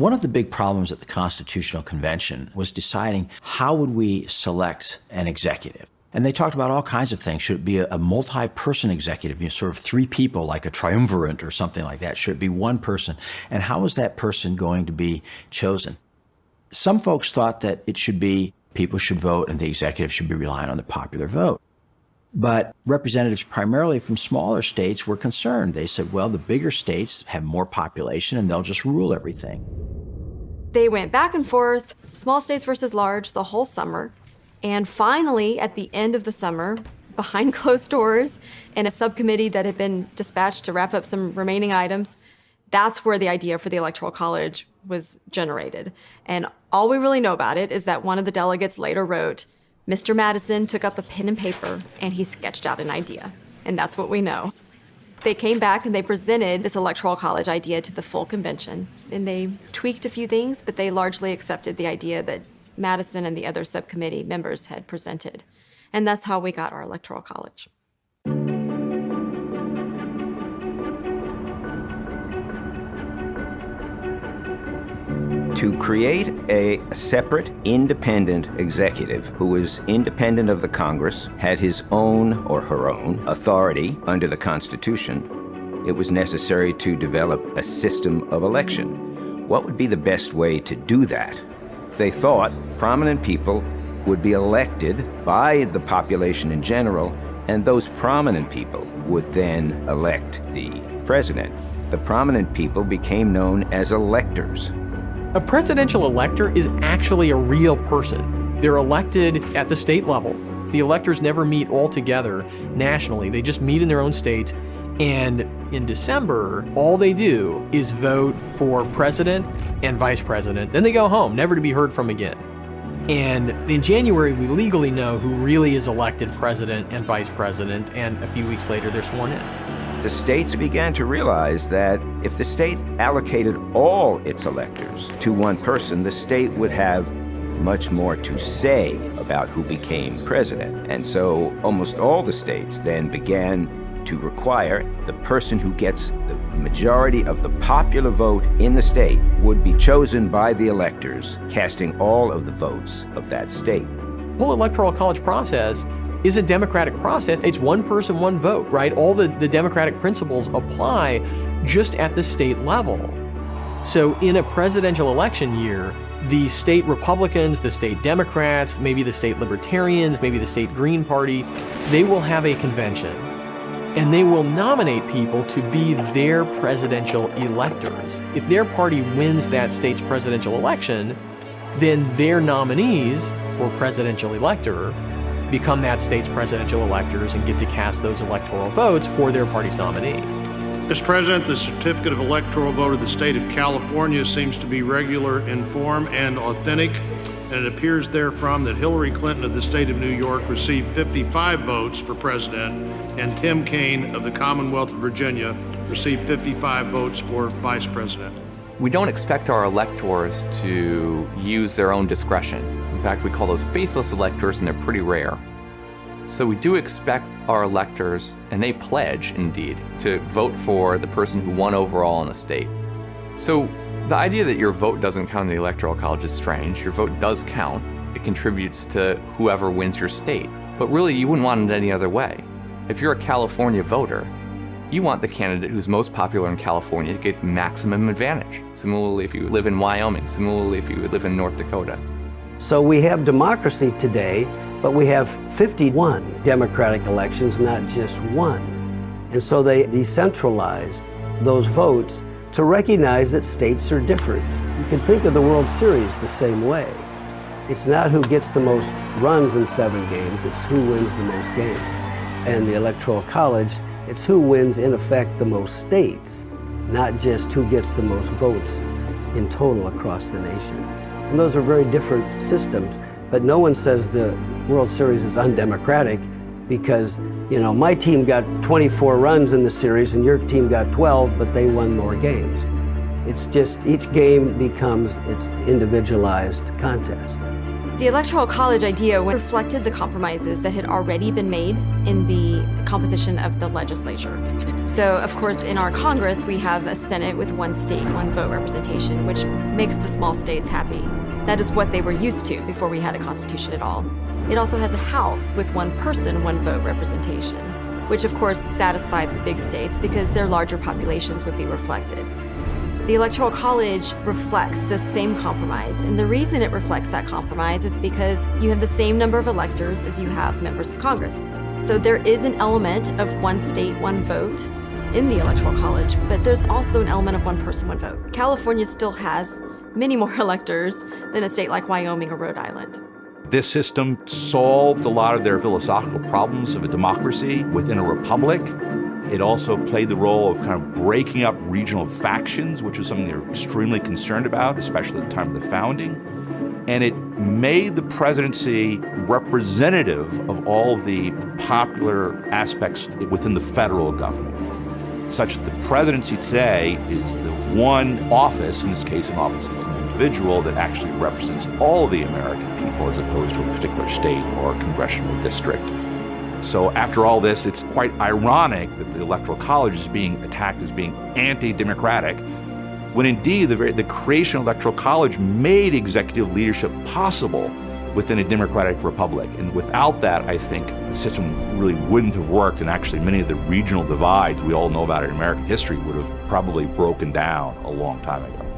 One of the big problems at the Constitutional Convention was deciding how would we select an executive. And they talked about all kinds of things. Should it be a multi-person executive, sort of three people, like a triumvirate or something like that? Should it be one person? And how is that person going to be chosen? Some folks thought that it should be people should vote and the executive should be relying on the popular vote. But representatives primarily from smaller states were concerned. They said, well, the bigger states have more population and they'll just rule everything. They went back and forth, small states versus large, the whole summer. And finally, at the end of the summer, behind closed doors, in a subcommittee that had been dispatched to wrap up some remaining items, that's where the idea for the Electoral College was generated. And all we really know about it is that one of the delegates later wrote, Mr. Madison took up a pen and paper and he sketched out an idea. And that's what we know. They came back and they presented this Electoral College idea to the full convention. And they tweaked a few things, but they largely accepted the idea that Madison and the other subcommittee members had presented. And that's how we got our Electoral College. To create a separate, independent executive who was independent of the Congress, had his own or her own authority under the Constitution, it was necessary to develop a system of election. What would be the best way to do that? They thought prominent people would be elected by the population in general, and those prominent people would then elect the president. The prominent people became known as electors. A presidential elector is actually a real person. They're elected at the state level. The electors never meet all together nationally. They just meet in their own states. And in December, all they do is vote for president and vice president. Then they go home, never to be heard from again. And in January, we legally know who really is elected president and vice president, and a few weeks later, they're sworn in. The states began to realize that if the state allocated all its electors to one person, the state would have much more to say about who became president. And so almost all the states then began to require the person who gets the majority of the popular vote in the state would be chosen by the electors, casting all of the votes of that state. The whole Electoral College process is a democratic process. It's one person, one vote, right? All the democratic principles apply just at the state level. So in a presidential election year, the state Republicans, the state Democrats, maybe the state Libertarians, maybe the state Green Party, they will have a convention. And they will nominate people to be their presidential electors. If their party wins that state's presidential election, then their nominees for presidential elector become that state's presidential electors and get to cast those electoral votes for their party's nominee. Mr. President, the certificate of electoral vote of the state of California seems to be regular in form and authentic, and it appears therefrom that Hillary Clinton of the state of New York received 55 votes for president, and Tim Kaine of the Commonwealth of Virginia received 55 votes for vice president. We don't expect our electors to use their own discretion. In fact, we call those faithless electors, and they're pretty rare. So we do expect our electors, and they pledge, indeed, to vote for the person who won overall in the state. So the idea that your vote doesn't count in the Electoral College is strange. Your vote does count. It contributes to whoever wins your state. But really, you wouldn't want it any other way. If you're a California voter, you want the candidate who's most popular in California to get maximum advantage. Similarly, if you live in Wyoming, similarly, if you live in North Dakota. So we have democracy today, but we have 51 democratic elections, not just one. And so they decentralized those votes to recognize that states are different. You can think of the World Series the same way. It's not who gets the most runs in 7 games, it's who wins the most games. And the Electoral College, it's who wins, in effect, the most states, not just who gets the most votes in total across the nation. And those are very different systems, but no one says the World Series is undemocratic because, my team got 24 runs in the series and your team got 12, but they won more games. It's just each game becomes its individualized contest. The Electoral College idea reflected the compromises that had already been made in the composition of the legislature. So, of course, in our Congress, we have a Senate with one state, one vote representation, which makes the small states happy. That is what they were used to before we had a constitution at all. It also has a House with one person, one vote representation, which of course satisfied the big states because their larger populations would be reflected. The Electoral College reflects the same compromise, and the reason it reflects that compromise is because you have the same number of electors as you have members of Congress. So there is an element of one state, one vote in the Electoral College, but there's also an element of one person, one vote. California still has many more electors than a state like Wyoming or Rhode Island. This system solved a lot of their philosophical problems of a democracy within a republic. It also played the role of kind of breaking up regional factions, which was something they were extremely concerned about, especially at the time of the founding. And it made the presidency representative of all the popular aspects within the federal government, such that the presidency today is the one office, in this case an office that's an individual, that actually represents all of the American people as opposed to a particular state or congressional district. So after all this, it's quite ironic that the Electoral College is being attacked as being anti-democratic, when indeed the creation of the Electoral College made executive leadership possible within a democratic republic. And without that, I think the system really wouldn't have worked, and actually many of the regional divides we all know about in American history would have probably broken down a long time ago.